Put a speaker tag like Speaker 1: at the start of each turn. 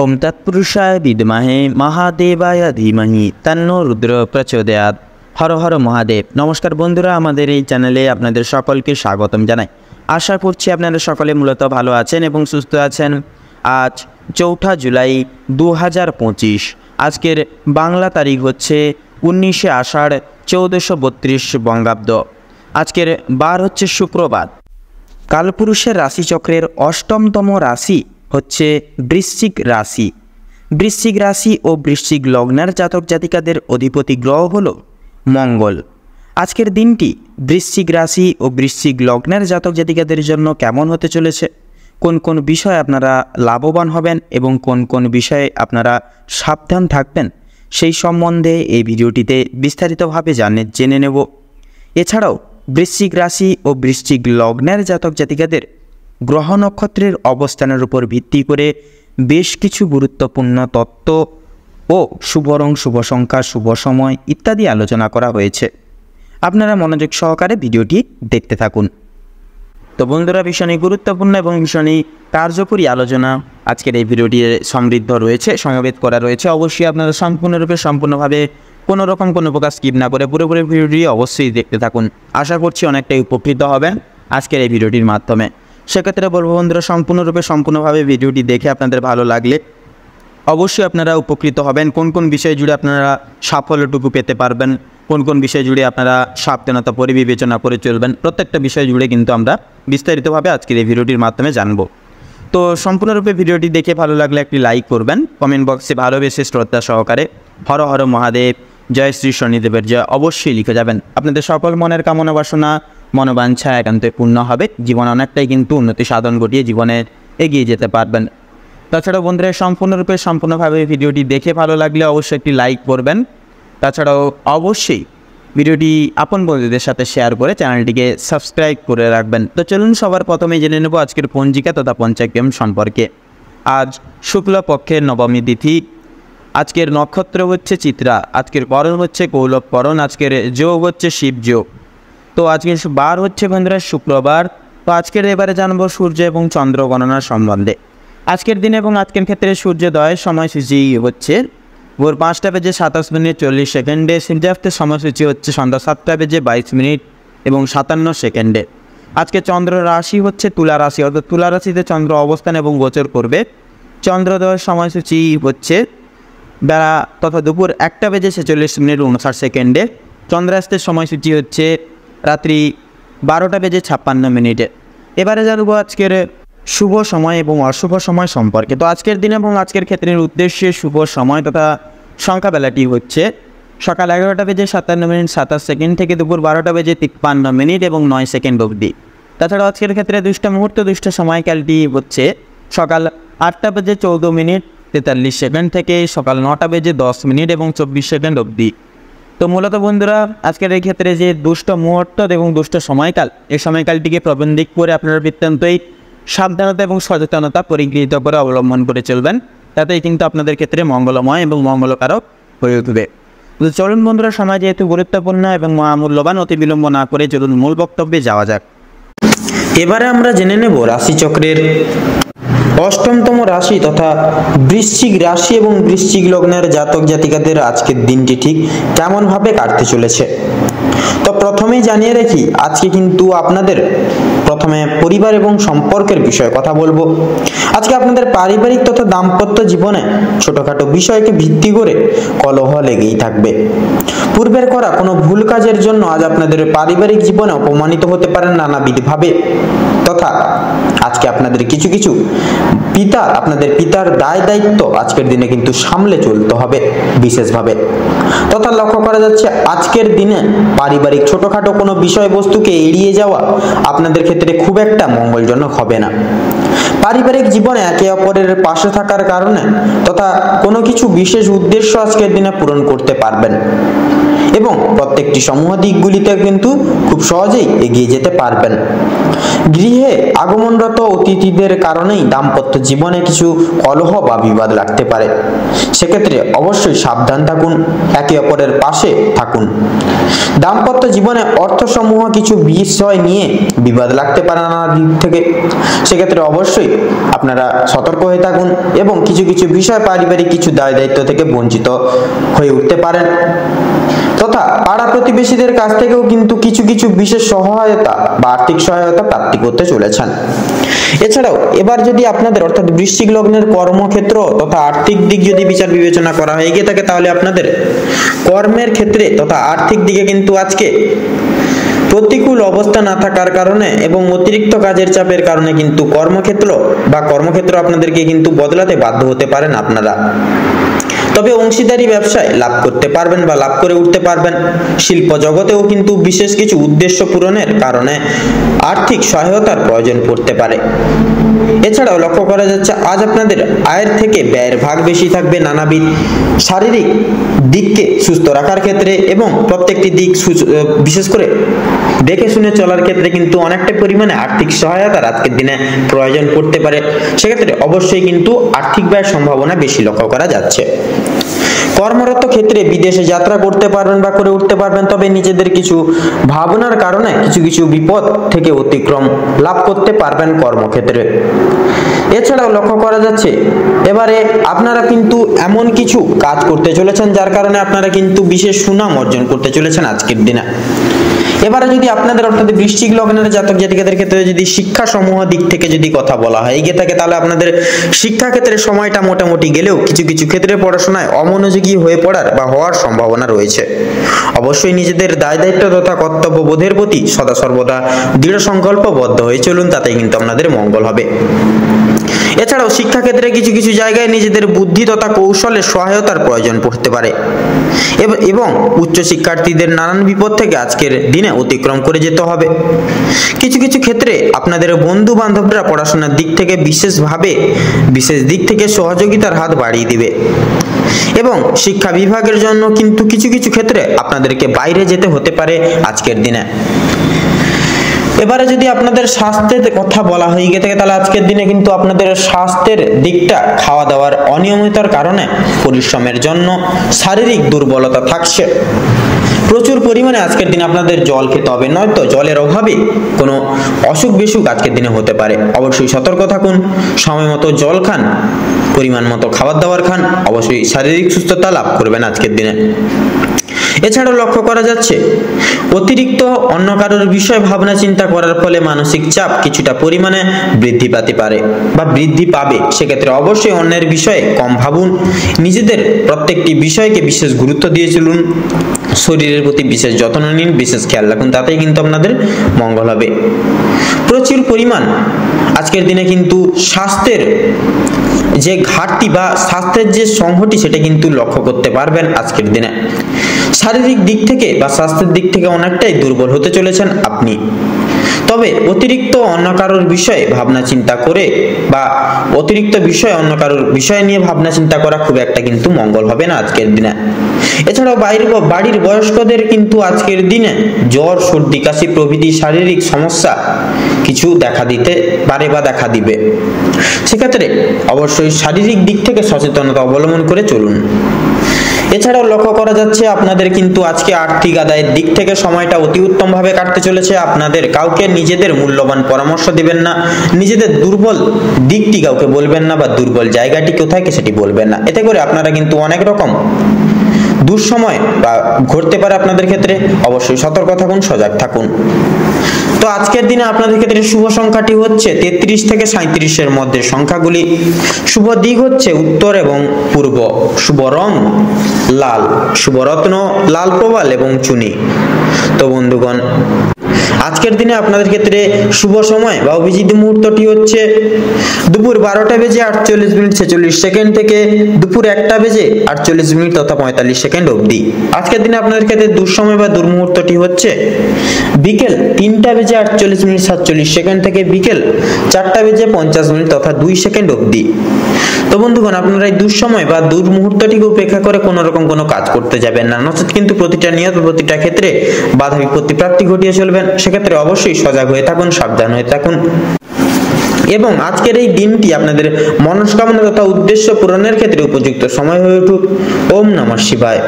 Speaker 1: ওম তৎপুরুষায় বিদ্মহে মহাদেবায় ধীমহি তন্নো রুদ্র প্রচোদয়াৎ। হর হর মহাদেব। নমস্কার বন্ধুরা, আমাদের এই চ্যানেলে আপনাদের সকলকে স্বাগতম জানাই। আশা করছি আপনারা সকলে মূলত ভালো আছেন এবং সুস্থ আছেন। আজ 4 জুলাই 2025। আজকের বাংলা তারিখ হচ্ছে 19 আষাঢ় 1432 বঙ্গাব্দ। আজকের বার হচ্ছে শুক্রবার। কালপুরুষের রাশিচক্রের অষ্টমতম রাশি হচ্ছে বৃশ্চিক রাশি। বৃশ্চিক রাশি ও বৃশ্চিক লগ্নের জাতক জাতিকাদের অধিপতি গ্রহ হল মঙ্গল। আজকের দিনটি বৃশ্চিক রাশি ও বৃশ্চিক লগ্নের জাতক জাতিকাদের জন্য কেমন হতে চলেছে, কোন কোন বিষয়ে আপনারা লাভবান হবেন এবং কোন কোন বিষয়ে আপনারা সাবধান থাকবেন, সেই সম্বন্ধে এই ভিডিওটিতে বিস্তারিতভাবে জেনে নেব। এছাড়াও বৃশ্চিক রাশি ও বৃশ্চিক লগ্নের জাতক জাতিকাদের গ্রহ নক্ষত্রের অবস্থানের উপর ভিত্তি করে বেশ কিছু গুরুত্বপূর্ণ তত্ত্ব ও শুভ রং, শুভ সংখ্যা, শুভ সময় ইত্যাদি আলোচনা করা হয়েছে। আপনারা মনোযোগ সহকারে ভিডিওটি দেখতে থাকুন। তো বন্ধুরা, ভীষণই গুরুত্বপূর্ণ এবং ভীষণই কার্যকরী আলোচনা আজকের এই ভিডিওটি সমৃদ্ধ রয়েছে, সমবেত করা রয়েছে। অবশ্যই আপনারা সম্পূর্ণভাবে কোনো প্রকার স্কিপ না করে পুরোপুরি ভিডিওটি অবশ্যই দেখতে থাকুন। আশা করছি অনেকটাই উপকৃত হবেন আজকের এই ভিডিওটির মাধ্যমে। সেক্ষেত্রে বলবো বন্ধুরা, সম্পূর্ণভাবে ভিডিওটি দেখে আপনাদের ভালো লাগলে অবশ্যই আপনারা উপকৃত হবেন। কোন কোন বিষয় জুড়ে আপনারা সাফল্যটুকু পেতে পারবেন, কোন কোন বিষয় জুড়ে আপনারা সাবধানতা পরিবিবেচনা করে চলবেন, প্রত্যেকটা বিষয় জুড়ে কিন্তু আমরা বিস্তারিতভাবে আজকের এই ভিডিওটির মাধ্যমে জানব। তো সম্পূর্ণরূপে ভিডিওটি দেখে ভালো লাগলে একটি লাইক করবেন, কমেন্ট বক্সে ভালোবেসে শ্রদ্ধা সহকারে হর হর মহাদেব, জয় শ্রী শনিদেবের জয় অবশ্যই লিখে যাবেন। আপনাদের সকল মনের কামনা বাসনা, মনোবাঞ্ছা একান্তই পূর্ণ হবে। জীবনে অনেকটাই কিন্তু উন্নতি সাধন ঘটিয়ে জীবনে এগিয়ে যেতে পারবেন। তাছাড়াও বন্ধুরা, সম্পূর্ণভাবে ভিডিওটি দেখে ভালো লাগলে অবশ্যই একটি লাইক করবেন। তাছাড়াও অবশ্যই ভিডিওটি আপন বন্ধুদের সাথে শেয়ার করে চ্যানেলটিকে সাবস্ক্রাইব করে রাখবেন। তো চলুন সবার প্রথমে জেনে নেব আজকের পঞ্জিকা তথা পঞ্চাগ্রাম সম্পর্কে। আজ শুক্লপক্ষের নবমী তিথি। আজকের নক্ষত্র হচ্ছে চিত্রা। আজকের করণ হচ্ছে কৌলভ করণ। আজকের যোগ হচ্ছে শিব যোগ। তো আজকের বার হচ্ছে বন্ধুরা শুক্রবার। তো আজকের এবারে জানবো সূর্য এবং চন্দ্র গণনার সম্বন্ধে। আজকের দিনে এবং আজকের ক্ষেত্রে সূর্যোদয়ের সময়সূচি হচ্ছে ভোর 5:27:40, সূর্যাস্তের সময়সূচি হচ্ছে সন্ধ্যা 7:22 এবং 57 সেকেন্ডে। আজকে চন্দ্র রাশি হচ্ছে তুলা রাশি, অর্থাৎ তুলা রাশিতে চন্দ্র অবস্থান এবং গোচর করবে। চন্দ্রোদয়ের সময়সূচি হচ্ছে বেলা তথা দুপুর 1:46 সেকেন্ডে। চন্দ্রাস্তের সময়সূচি হচ্ছে রাত্রি 12:56। এবারে জানবো আজকের শুভ সময় এবং অশুভ সময় সম্পর্কে। তো আজকের দিন এবং আজকের ক্ষেত্রের উদ্দেশ্যে শুভ সময় তথা সংখ্যা বেলাটি হচ্ছে সকাল 11:57 থেকে দুপুর 12:53 এবং 9 সেকেন্ড অবধি। তাছাড়া আজকের ক্ষেত্রে দুষ্ট মুহূর্ত, দুষ্ট সময়কালটি হচ্ছে সকাল 8:14:43 থেকে সকাল 9:10 এবং 24 সেকেন্ড অবধি। তো মূলত বন্ধুরা, আজকের এই ক্ষেত্রে যে দুষ্ট মুহূর্ত এবং দুষ্ট সময়কাল, এই সময়কালটিকে প্রবন্ধিক করে আপনারা বৃত্তান্তই সাবধানতা এবং সচেতনতা পরিগৃহীত করে অবলম্বন করে চলবেন। তাতেই কিন্তু আপনাদের ক্ষেত্রে মঙ্গলময় এবং মঙ্গলকারক হয়ে উঠবে। তো চলুন বন্ধুরা, সময় যেহেতু গুরুত্বপূর্ণ এবং মহামূল্যবান, অতি বিলম্ব না করে চলুন মূল বক্তব্যে যাওয়া যাক। এবারে আমরা জেনে নেব রাশিচক্রের অষ্টমতম রাশি তথা বৃশ্চিক রাশি এবং বৃশ্চিক লগ্নের জাতক জাতিকাদের আজকের দিনটি ঠিক কেমনভাবে কাটতে চলেছে। তো প্রথমেই জানিয়ে রাখি, আজকে কিন্তু আপনাদের প্রথমে পরিবার এবং সম্পর্কের বিষয়ে কথা বলবো। আজকে আপনাদের পারিবারিক তথা দাম্পত্য জীবনে ছোটখাটো বিষয়কে ভিত্তি করে কলহ লেগেই থাকবে। পূর্বের করা কোনো ভুল কাজের জন্য আজ আপনাদের পারিবারিক জীবনে অপমানিত হতে পারেন নানাবিধভাবে। তথা আজকে আপনাদের কিছু আপনাদের পিতার দায় দায়িত্ব আজকের দিনে কিন্তু সামলে চলতে হবে বিশেষভাবে। তথা লক্ষ্য করা যাচ্ছে আজকের দিনে পারিবারিক ছোটখাটো কোনো বিষয়বস্তুকে এড়িয়ে যাওয়া আপনাদের ক্ষেত্রে খুব একটা মঙ্গলজনক হবে না। পারিবারিক জীবনে একে অপরের পাশে থাকার কারণে তথা কোনো কিছু বিশেষ উদ্দেশ্য আজকের দিনে পূরণ করতে পারবেন। এবং প্রত্যেকটি সমূহ দিকগুলিতে কিন্তু খুব সহজেই এগিয়ে যেতে পারবেন। গৃহে আগমনরত অতিথিদের কারণেই দাম্পত্য জীবনে কিছু কলহ বা বিবাদ লাগতে পারে। সেক্ষেত্রে অবশ্যই সাবধান থাকুন, একে অপরের পাশে থাকুন। দাম্পত্য জীবনে অর্থসমূহ কিছু বিষয় নিয়ে বিবাদ লাগতে পারে নানা দিক থেকে। সেক্ষেত্রে অবশ্যই আপনারা সতর্ক হয়ে থাকুন এবং কিছু কিছু বিষয় পারিবারিক কিছু দায় দায়িত্ব থেকে বঞ্চিত হয়ে উঠতে পারেন, তথা পাড়া প্রতিবেশীদের কাছ থেকেও কিন্তু কিছু কিছু বিশেষ সহায়তা বা আর্থিক সহায়তা প্রাপ্তি করতে চলেছেন। এছাড়াও এবার যদি আপনাদের অর্থাৎ বৃশ্চিক লগ্নের কর্মক্ষেত্র তথা আর্থিক দিক যদি বিচার বিবেচনা করা হয়ে গিয়ে থাকে, তাহলে আপনাদের কর্মের ক্ষেত্রে তথা আর্থিক দিকে কিন্তু আজকে প্রতিকূল অবস্থা না থাকার কারণে এবং অতিরিক্ত কাজের চাপের কারণে কিন্তু কর্মক্ষেত্র আপনাদেরকে কিন্তু বদলাতে বাধ্য হতে পারেন আপনারা। তবে অংশীদারি ব্যবসায় লাভ করতে পারবেন বা লাভ করে উঠতে পারবেন। শিল্প জগতেও কিন্তু বিশেষ কিছু উদ্দেশ্য পূরণের কারণে আর্থিক সহায়তার প্রয়োজন পড়তে পারে। এছাড়াও লক্ষ্য করা যাচ্ছে আজ আপনাদের আয়ের থেকে ব্যয়ের ভাগ বেশি থাকবে নানাবিধ শারীরিক দিককে সুস্থ রাখার ক্ষেত্রে এবং প্রত্যেকটি দিক বিশেষ করে দেখে শুনে চলার ক্ষেত্রে কিন্তু অনেকটা পরিমাণে আর্থিক সহায়তার আজকের দিনে প্রয়োজন পড়তে পারে। সেক্ষেত্রে অবশ্যই কিন্তু আর্থিক ব্যয়ের সম্ভাবনা বেশি লক্ষ্য করা যাচ্ছে। কর্মরত ক্ষেত্রে বিদেশে যাত্রা করতে পারবেন বা করে উঠতে পারবেন, তবে নিজেদের কিছু ভাবনার কারণে কিছু কিছু বিপদ থেকে অতিক্রম লাভ করতে পারবেন কর্মক্ষেত্রে। এছাড়াও লক্ষ্য করা যাচ্ছে এবারে আপনারা কিন্তু এমন কিছু কাজ করতে চলেছেন যার কারণে আপনারা কিন্তু বিশেষ সুনাম অর্জন করতে চলেছেন আজকের দিনে। এবারে যদি আপনাদের অর্থাৎ বৃশ্চিক লগ্নের জাতক জাতিকাদের ক্ষেত্রে যদি শিক্ষা সমূহ দিক থেকে যদি কথা বলা হয় গিয়ে থাকে, তাহলে আপনাদের শিক্ষা ক্ষেত্রে সময়টা মোটামুটি গেলেও কিছু কিছু ক্ষেত্রে পড়াশোনায় অমনোযোগী হয়ে পড়ার বা হওয়ার সম্ভাবনা রয়েছে। অবশ্যই নিজেদের দায় দায়িত্ব তথা কর্তব্য বোধের প্রতি সদা সর্বদা দৃঢ় সংকল্পবদ্ধ হয়ে চলুন, তাতেই কিন্তু আপনাদের মঙ্গল হবে। এছাড়াও শিক্ষাক্ষেত্রে কিছু কিছু জায়গায় নিজেদের বুদ্ধি তথা কৌশলের সহায়তার প্রয়োজন পড়তে পারে এবং উচ্চ শিক্ষার্থীদের নানান বিপদ থেকে আজকের দিনে অতিক্রম করে যেতে হবে। কিছু কিছু ক্ষেত্রে আপনাদের বন্ধু বান্ধবরা পড়াশোনার দিক থেকে বিশেষ দিক থেকে সহযোগিতার হাত বাড়িয়ে দিবে এবং শিক্ষা বিভাগের জন্য কিন্তু কিছু কিছু ক্ষেত্রে আপনাদেরকে বাইরে যেতে হতে পারে আজকের দিনে। এবারে যদি আপনাদের স্বাস্থ্যের কথা বলা হয়ে গিয়ে থাকে, তাহলে আজকের দিনে কিন্তু আপনাদের স্বাস্থ্যের দিকটা খাওয়া দাওয়ার অনিয়মিততার কারণে পরিশ্রমের জন্য শারীরিক দুর্বলতা থাকছে। প্রচুর পরিমাণে আজকের দিনে আপনাদের জল খেতে হবে, নয়তো জলের অভাবে কোনো অসুখ বিসুখ আজকের দিনে হতে পারে। অবশ্যই সতর্ক থাকুন, সময় মতো জল খান, পরিমাণ মতো খাবার দাবার খান, অবশ্যই শারীরিক সুস্থতা লাভ করবেন আজকের দিনে। এছাড়াও লক্ষ্য করা যাচ্ছে অতিরিক্ত অন্য কারোর বিষয় ভাবনা চিন্তা করার ফলে মানসিক চাপ কিছুটা পরিমাণে বৃদ্ধি পেতে পারে বা বৃদ্ধি পাবে। সেক্ষেত্রে অবশ্যই অন্যের বিষয়ে কম ভাবুন, নিজেদের প্রত্যেকটি বিষয়কে বিশেষ গুরুত্ব দিয়ে চলুন, শরীরের প্রতি বিশেষ যত্ন নিন, বিশেষ খেয়াল রাখুন, তাতেই কিন্তু আপনাদের মঙ্গল হবে। প্রচুর পরিমাণ আজকের দিনে কিন্তু স্বাস্থ্যের যে ঘাটতি বা স্বাস্থ্যের যে সংহতি সেটা কিন্তু লক্ষ্য করতে পারবেন আজকের দিনে। শারীরিক দিক থেকে বা স্বাস্থ্যের দিক থেকে অনেকটাই দুর্বল হতে চলেছেন আপনি। তবে অতিরিক্ত অন্য কারোর বিষয়ে ভাবনা চিন্তা করে বা অতিরিক্ত বিষয় অন্য কারোর বিষয় নিয়ে ভাবনা চিন্তা করা খুব একটা কিন্তু মঙ্গল হবে না আজকের দিনে। এছাড়াও বাড়ির বয়স্কদের কিন্তু আজকের দিনে জ্বর, সর্দি, কাশি প্রভৃতি শারীরিক সমস্যা কিছু দেখা দিতে পারে বা দেখা দিবে। সেক্ষেত্রে অবশ্যই শারীরিক দিক থেকে সচেতনতা অবলম্বন করে চলুন। এছাড়াও লক্ষ্য করা যাচ্ছে আপনাদের কিন্তু আজকে আর্থিক আদায়ের দিক থেকে সময়টা অতি উত্তম ভাবে কাটতে চলেছে। আপনাদের কাউকে নিজেদের মূল্যবান পরামর্শ দিবেন না, নিজেদের দুর্বল দিকটি কাউকে বলবেন না বা দুর্বল জায়গাটি কোথায় সেটি বলবেন না। এতে করে আপনারা কিন্তু অনেক রকম দুঃসময় বা ঘটতে পারে আপনাদের ক্ষেত্রে। অবশ্যই সতর্ক থাকুন, সজাগ থাকুন। তো আজকের দিনে আপনাদের ক্ষেত্রে শুভ সংখ্যাটি হচ্ছে 33 থেকে 37-এর মধ্যে সংখ্যাগুলি। শুভ দিক হচ্ছে উত্তর এবং পূর্ব। শুভ রং লাল, শুভ রত্ন লাল প্রবাল এবং চুনি। তো বন্ধুগণ, আজকের দিনে আপনাদের ক্ষেত্রে শুভ সময় বা অভিজিৎ মুহূর্তটি হচ্ছে দুপুর 12টা বেজে 48 মিনিট 46 সেকেন্ড থেকে দুপুর 1টা বেজে 48 মিনিট তথা 45 সেকেন্ড অবধি। আজকের দিনে আপনাদের ক্ষেত্রে দুঃসময় বা দুর্মুহূর্তটি হচ্ছে বিকেল 3টা বেজে 48 মিনিট 47 সেকেন্ড থেকে বিকেল 4টা বেজে 50 মিনিট তথা 2 সেকেন্ড অবধি। তো বন্ধুগণ, আপনারা এই দুঃসময় বা দুর্মুহূর্তটিকে উপেক্ষা করে কোনো রকম কোনো কাজ করতে যাবেন না, নচেত কিন্তু প্রতিটা নিয়ত প্রতিটা ক্ষেত্রে বাধা বিপত্তি প্রাপ্তি ঘটিয়ে চলবেন। সেক্ষেত্রে অবশ্যই সজাগ হয়ে থাকুন, সাবধান হয়ে থাকুন এবং আজকের এই দিনটি আপনাদের মনস্কামনা তথা উদ্দেশ্য পূরণের ক্ষেত্রে উপযুক্ত সময় হয়ে উঠুক। ওম নমঃ শিবায়।